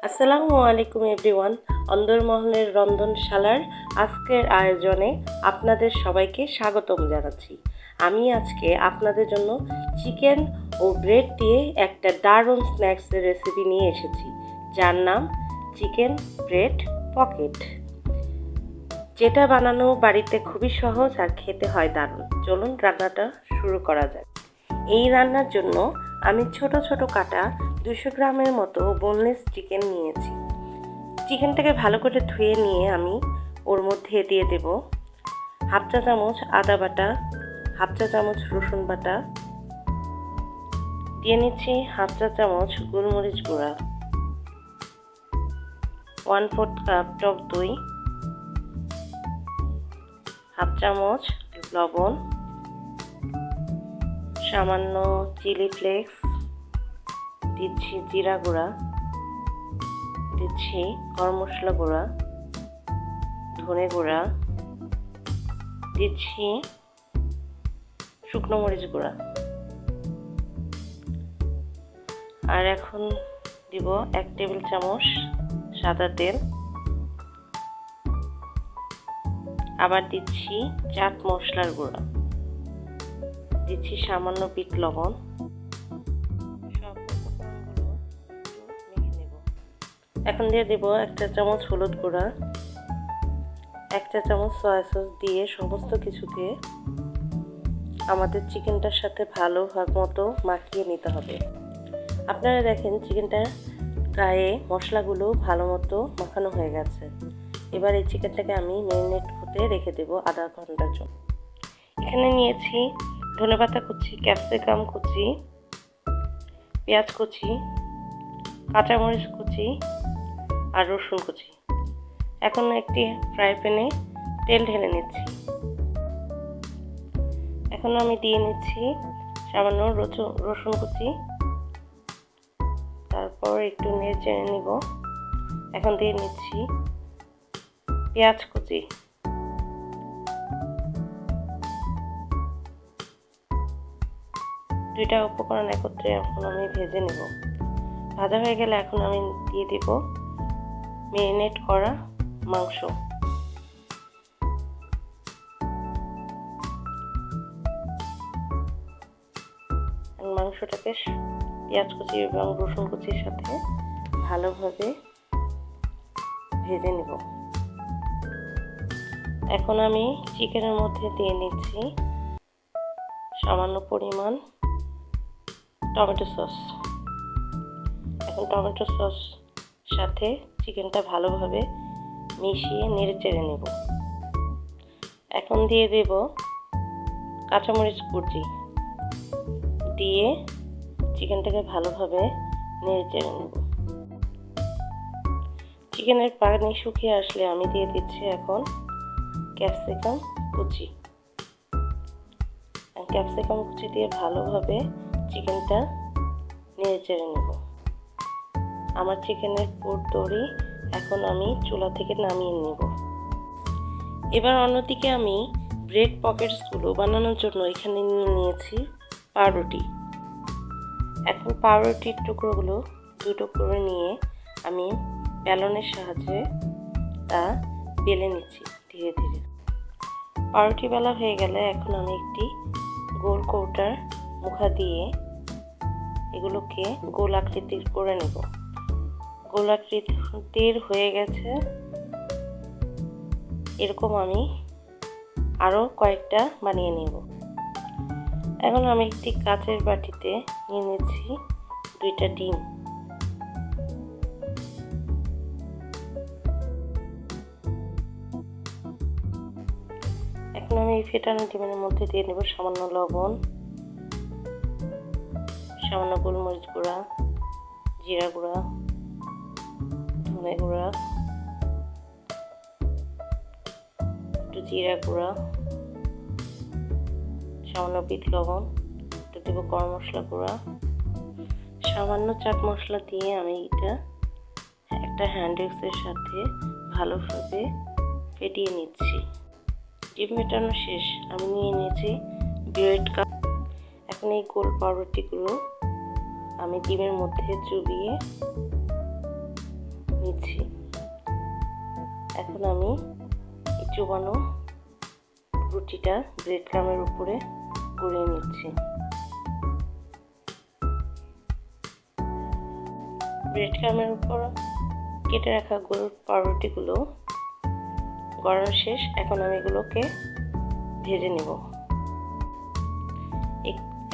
আসসালামু আলাইকুম এভরিওয়ান। অন্দরমহলের রন্ধনশালার আজকের আয়োজনে আপনাদের সবাইকে স্বাগতম জানাচ্ছি। আমি আজকে আপনাদের জন্য চিকেন ও ব্রেড দিয়ে একটা দারুণ স্ন্যাক্সের রেসিপি নিয়ে এসেছি, যার নাম চিকেন ব্রেড পকেট, যেটা বানানো বাড়িতে খুবই সহজ আর খেতে হয় দারুণ। চলুন রান্নাটা শুরু করা যাক। এই রান্নার জন্য আমি ছোট ছোট কাটা 200 গ্রামের মতো বোনলেস চিকেন নিয়েছি। চিকেনটাকে ভালো করে ধুয়ে নিয়ে আমি ওর মধ্যে দিয়ে দেব হাফ চা চামচ আদা বাটা, হাফ চা চামচ রসুন বাটা, দিয়ে নিচ্ছি হাফ চা চামচ গোলমরিচ গুঁড়া, 1/4 কাপ টক দই, হাফ চামচ লবণ, সামান্য চিলি ফ্লেক্স, দিচ্ছি জিরা গুঁড়া, দিচ্ছি গরম মশলা গুঁড়া, ধনে গুঁড়া, দিচ্ছি শুকনো মরিচ গুঁড়া, আর এখন দিব 1 টেবিল চামচ সাদা তেল, আবার দিচ্ছি চাট মশলার গুঁড়া, দিচ্ছি সামান্য বিট লবণ। সব উপকরণগুলো একটু মেখে নেব। এখন দিয়ে দেব 1 চা চামচ হলুদ গুঁড়া, 1 চা চামচ সয়া সস দিয়ে সমস্ত কিছুকে আমাদের চিকেনটার সাথে ভালোভাবে মতো মাখিয়ে নিতে হবে। আপনারা দেখেন চিকেনটার গায়ে মশলাগুলো ভালো মতো মাখানো হয়ে গেছে। এবার এই চিকেনটাকে আমি ম্যারিনেট হতে রেখে দেব আধা ঘন্টার জন্য। এখানে নিয়েছি ধনেপাতা কুচি, ক্যাপসিকাম কুচি, পেঁয়াজ কুচি, কাঁচামরিচ কুচি আর রসুন কুচি। এখন একটি ফ্রাই প্যানে তেল ঢেলে নিচ্ছি। এখন আমি দিয়ে নিচ্ছি সামান্য রসুন কুচি, তারপর একটু নেড়ে চেড়ে নিব। এখন দিয়ে নিচ্ছি পেঁয়াজ কুচি, দুইটা উপকরণ একত্রে এখন আমি ভেজে নেব। ভাজা হয়ে গেলে এখন আমি দিয়ে দিব ম্যারিনেট করা মাংস। মাংসটাকে পেঁয়াজ কুচি এবং রসুন কুচির সাথে ভালোভাবে ভেজে নেব। এখন আমি চিকেনের মধ্যে দিয়ে নিচ্ছি সামান্য পরিমাণ টমেটো সস। এখন টমেটো সস সাথে চিকেনটা ভালোভাবে মিশিয়ে নেড়ে চেড়ে নেব। এখন দিয়ে দেব কাঁচামরিচ কুচি, দিয়ে চিকেনটাকে ভালোভাবে নেড়ে চেড়ে নেব। চিকেনের পানি শুকিয়ে আসলে আমি দিয়ে দিচ্ছি এখন ক্যাপসিকাম কুচি। ক্যাপসিকাম কুচি দিয়ে ভালোভাবে চিকেনটা নেড়ে চেড়ে নেব। আমার চিকেনের পুর তৈরি। এখন আমি চুলা থেকে নামিয়ে নেব। এবার অন্যদিকে আমি ব্রেড পকেটসগুলো বানানোর জন্য এখানে নিয়ে নিয়েছি পাউরুটি। এখন পাউরুটির টুকরোগুলো দুটো করে নিয়ে আমি বেলনের সাহায্যে তা বেলে নিচ্ছি ধীরে ধীরে। পাউরুটি বেলা হয়ে গেলে এখন আমি একটি গোল কৌটার মুখা দিয়ে এগুলোকে গোল আকৃতির করে নেব। গোল আকৃতির হয়ে গেছে এরকম আমি আরও কয়েকটা বানিয়ে নেব। এখন আমি একটি কাচের বাটিতে নিয়ে নিচ্ছি 2টা ডিম। এখন আমি এই ফেটানো ডিমের মধ্যে দিয়ে নেব সামান্য লবণ, সামান্য গোলমরিচ গুঁড়া, জিরা গুঁড়া, ধনে গুঁড়া, একটু জিরা গুঁড়া, সামান্য বিট লবণ, একটু দেবো গরম মশলা গুঁড়া, সামান্য চাট মশলা দিয়ে আমি এটা একটা হ্যান্ড উইক্সের সাথে ভালোভাবে ফেটিয়ে নিচ্ছি। ডিম মেটানো শেষ। আমি নিয়ে নিয়েছি ব্রেড কাপ। এখন এই গোল পাউরুটিগুলো আমি ডিমের মধ্যে চুবিয়ে নিচ্ছি। এখন আমি এই চুবানো রুটিটা ব্রেড ক্রামের উপরে গড়িয়ে নিচ্ছি। ব্রেড ক্রামের উপর কেটে রাখা গরুর পাউরুটিগুলো গড়ানো শেষ। এখন আমি এগুলোকে ভেজে নেব।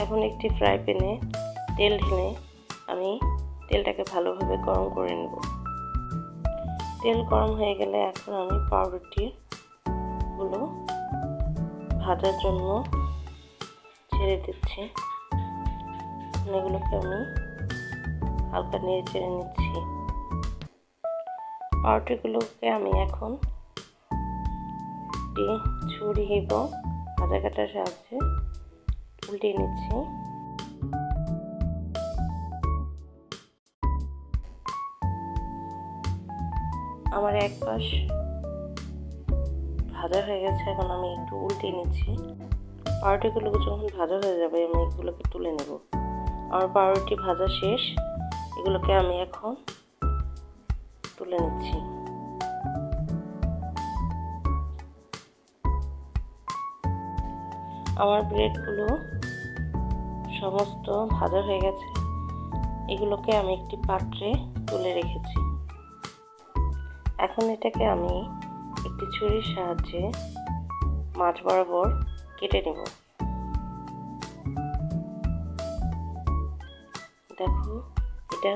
এখন একটি ফ্রাই প্যানে তেল ঢেলে আমি তেলটাকে ভালোভাবে গরম করে নেব। তেল গরম হয়ে গেলে এখন আমি পাউরুটিগুলো ভাজার জন্য ছেড়ে দিচ্ছি। এগুলোকে আমি হালকা নেড়ে চেড়ে নিচ্ছি। পাউরুটিগুলোকে আমি এখন ছুরি এবং ভাজা কাটার সাহায্যে উল্টিয়ে নিচ্ছি। আমার এক পাশ ভাজা হয়ে গেছে, এখন আমি একটু উল্টিয়ে নিচ্ছি। পাউরুটিগুলোকে যখন ভাজা হয়ে যাবে আমি এগুলোকে তুলে নেব। আমার পাউরুটি ভাজা শেষ, এগুলোকে আমি এখন তুলে নিচ্ছি। আমার ব্রেডগুলো সমস্ত ভাজা হয়ে গেছে, এগুলোকে আমি একটি পাত্রে তুলে রেখেছি। এখন এটাকে আমি একটি ছুরির সাহায্যে মাঝ বরাবর কেটে নেব। দেখো এটা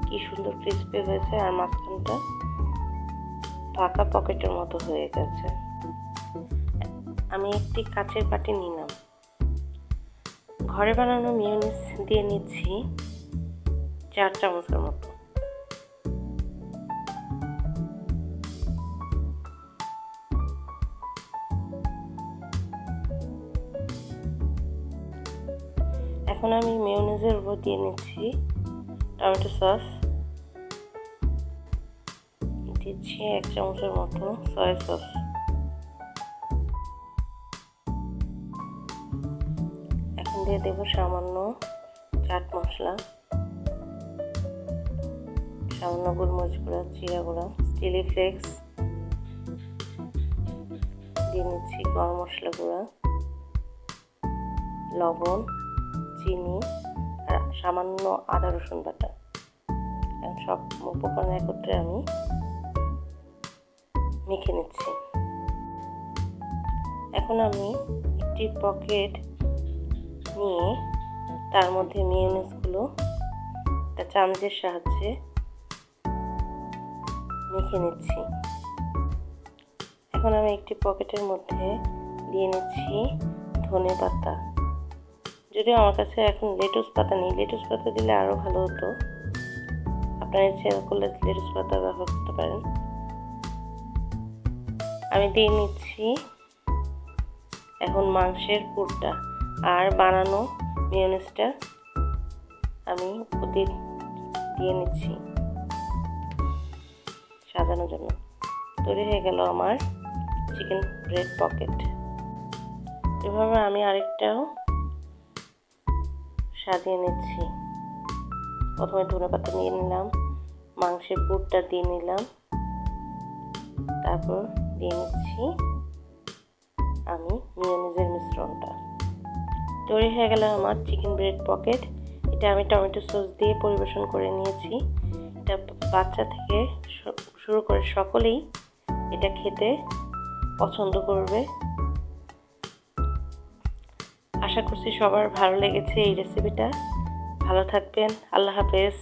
কি সুন্দর ক্রিস্পি হয়েছে, আর মাঝখানটা ফাঁকা পকেটের মতো হয়ে গেছে। আমি একটি কাচের বাটি নিলাম। ঘরে বানানো মিয়োনিজ দিয়ে নিচ্ছি 4 চামচের মতো। এখন আমি মিয়োনিজের উপর দিয়ে নিচ্ছি টমেটো সস, দিচ্ছি 1 চামচের মতো সয়া সস, এখন দিয়ে দেব সামান্য চাট মশলা, সামান্য গোলমরিচ গুঁড়া, জিরা গুঁড়া, চিলি ফ্লেক্স, দিয়ে নিচ্ছি গরম মশলা গুঁড়া, লবণ, চিনি আর সামান্য আদা রসুন বাটা। সব উপকরণ একত্রে আমি মেখে নিচ্ছি। এখন আমি একটি পকেট নিয়ে তার মধ্যে মিয়োনিজগুলো একটা চামচের সাহায্যে মেখে নিচ্ছি। এখন আমি একটি পকেটের মধ্যে দিয়ে নিচ্ছি ধনে পাতা। যদিও আমার কাছে এখন লেটুস পাতা নেই, লেটুস পাতা দিলে আরও ভালো হতো, আপনারা ইচ্ছে করলে লেটুস পাতা ব্যবহার করতে পারেন। আমি দিয়ে নিচ্ছি এখন মাংসের পুরটা, আর বানানো মিয়োনিজটা আমি দিয়ে নিচ্ছি সাজানোর জন্য। তৈরি হয়ে গেল আমার চিকেন ব্রেড পকেট। এভাবে আমি আরেকটাও সাজিয়ে নিচ্ছি। প্রথমে ধনেপাতা নিয়ে নিলাম, মাংসের পুরটা দিয়ে নিলাম, তারপর দিয়ে নিচ্ছি আমি মিয়োনিজের মিশ্রণটা। তৈরি হয়ে গেল আমার চিকেন ব্রেড পকেট। এটা আমি টমেটো সস দিয়ে পরিবেশন করে নিয়েছি। এটা বাচ্চা থেকে শুরু করে সকলেই এটা খেতে পছন্দ করবে। আশা করছি সবার ভালো লেগেছে এই রেসিপিটা। ভালো থাকবেন, আল্লাহ হাফেজ।